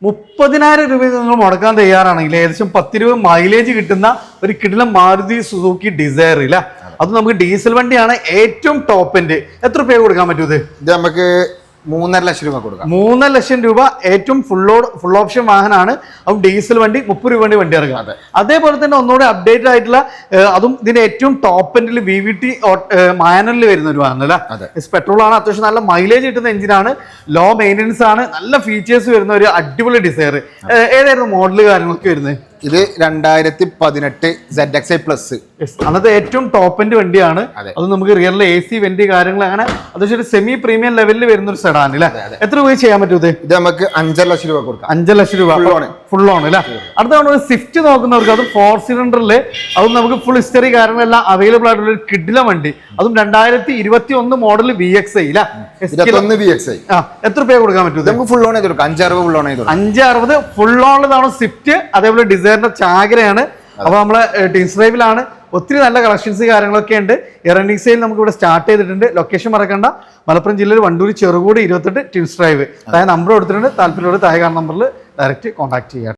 30,000 രൂപ നിങ്ങൾ മുടക്കാൻ തയ്യാറാണെങ്കിൽ ഏകദേശം 10 രൂപ മൈലേജ് കിട്ടുന്ന ഒരു കിടിലം മാരുതി സുസുക്കി ഡിസയർ ഇല്ല. അത് നമുക്ക് ഡീസൽ വണ്ടിയാണ്, ഏറ്റവും ടോപ്പ് എൻഡ്. എത്ര രൂപ കൊടുക്കാൻ പറ്റും ഇത്? നമുക്ക് 3.5 ലക്ഷം രൂപ കൊടുക്കാം. 3.5 ലക്ഷം രൂപ, ഏറ്റവും ഫുൾ ഓപ്ഷൻ വാഹനമാണ്. അതും ഡീസൽ വണ്ടി, 30 രൂപ വണ്ടി ഇറങ്ങുക. അതേപോലെ തന്നെ ഒന്നുകൂടെ അപ്ഡേറ്റഡ് ആയിട്ടുള്ള, അതും ഇതിന്റെ ഏറ്റവും ടോപ്പ് എൻഡിൽ VVT മാനുവലിൽ വരുന്ന ഒരു വാഹനം അല്ല. പെട്രോൾ ആണ്, അത്യാവശ്യം നല്ല മൈലേജ് കിട്ടുന്ന എഞ്ചിനാണ്, ലോ മെയിൻ്റനൻസ് ആണ്, നല്ല ഫീച്ചേഴ്സ് വരുന്ന ഒരു അടിപൊളി ഡിസയർ. ഏതായിരുന്നു മോഡല് കാര്യങ്ങളൊക്കെ വരുന്നത്? ഇത് 2018 ZXi പ്ലസ്. അന്നത്തെ ഏറ്റവും ടോപ്പ് എൻഡ് വണ്ടിയാണ്. അത് നമുക്ക് റിയറിലെ AC വെന്റ് കാര്യങ്ങൾ അങ്ങനെ അത്യാവശ്യം ഒരു സെമി പ്രീമിയം ലെവലിൽ വരുന്ന ഒരു സെഡാൻ അല്ലേ. എത്ര രൂപ ചെയ്യാൻ പറ്റും ഇത്? ഇത് നമുക്ക് 5.5 ലക്ഷം രൂപ കൊടുക്കാം. 5 ലക്ഷം രൂപ ഫുൾ ഓൺ അല്ലേ. അടുത്ത നമ്മൾ സ്വിഫ്റ്റ് നോക്കുന്നവർക്ക്, അതും 4 സിലിണ്ടറിൽ, അതും നമുക്ക് ഫുൾ ഹിസ്റ്ററി കാര്യങ്ങളെല്ലാം അവൈലബിൾ ആയിട്ടുള്ള ഒരു കിഡില വണ്ടി. അതും 2021 മോഡൽ VXi അല്ലേ. എത്ര രൂപ കൊടുക്കാൻ പറ്റും? നമുക്ക് ഫുൾ ഓൺ ചെയ്ത് കൊടുക്കാം. 560 ഫുൾ ഓൺ ചെയ്ത് 560 ഫുൾ ഓണിലാണ് സ്വിഫ്റ്റ്. അതേപോലെ ഡിസൈറിന്റെ ചാകരയാണ്. അപ്പൊ നമ്മള് ടെസ്റ്റ് ഡ്രൈവിലാണ്. ഒത്തിരി നല്ല കളക്ഷൻസ് കാര്യങ്ങളൊക്കെ ഉണ്ട്. റണ്ണിംഗ് സെയിൽ നമുക്ക് ഇവിടെ സ്റ്റാർട്ട് ചെയ്തിട്ടുണ്ട്. ലൊക്കേഷൻ മറക്കണ്ട, മലപ്പുറം ജില്ലയിൽ വണ്ടൂർ ചെറുകൂടി 28 ടെസ്റ്റ് ഡ്രൈവ്. അതായത് നമ്പർ കൊടുത്തിട്ടുണ്ട്. താല്പര്യമുള്ള താഴെ കാണുന്ന നമ്പറിൽ ഡയറക്റ്റ് കോൺടാക്ട് ചെയ്യാം.